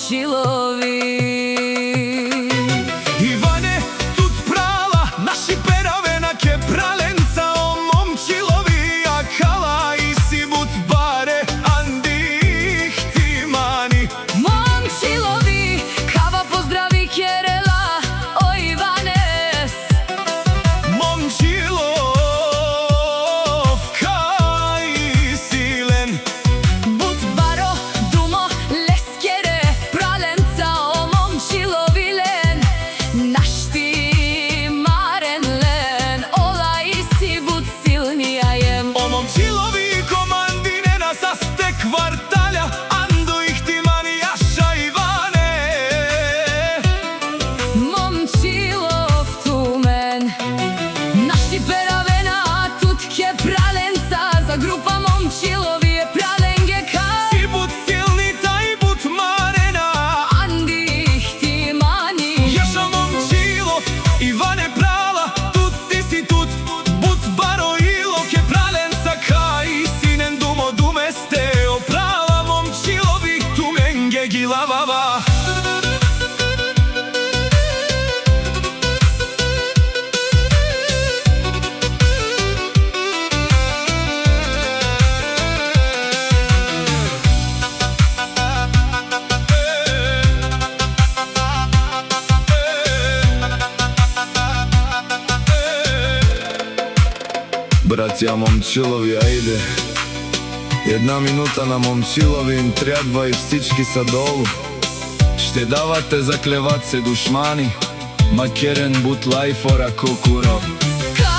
Momčilovi. Иване, тут прала, наши перавена ке праленца о Momčilovi, а кала и си бут баре, андих ти мани. Momčilovi, kava pozdravi Kjerela, o Ivanes. Momčilov, kaj silen. But baro, dumo, leskere, pralenca o Momčilovilen. Naš ti maren len, ola i si but silnija jem. O Momčilovi komandine na saste kvartalja, ando ih ti mani jaša Ivane. Momčilov tumen, naš ti peravena, a tut ke pralenca, za grupa Momčilovi je pralenge kaj. Si but silni, taj but marena. Andi ih ti mani. Jaša Momčilov, Ivane prala, tut ti si tut, but baro ilo ke pralenca, kaj sinen dumo dume ste oprala Momčilovi tumenge gilavava. Братја Момчилови, ајде. Една минута на Момчилови им треба и всички са долу. Ще давате заклеват се душмани, макерен бут лајфора кукуро. Ka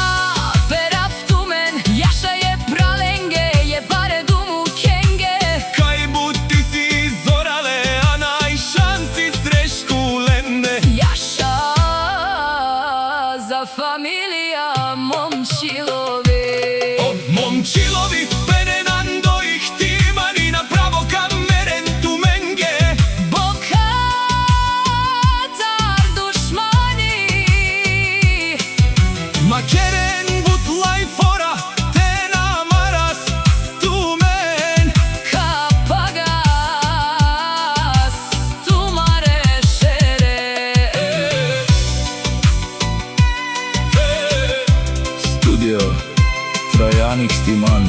perav tumen, jaša je pralenge, je bare dumu kenge. Кај бут ти си зорале, а нај шанси срешку ленде. Jaša za familija Momčilovi. O Momčilovi, penenando ih ti mani, направо камерен тумenge. Bokatar dušmani, Макерен бут лајфора, те намарас тумен. kapagas tumare šere. Студио Трајаник Стиман.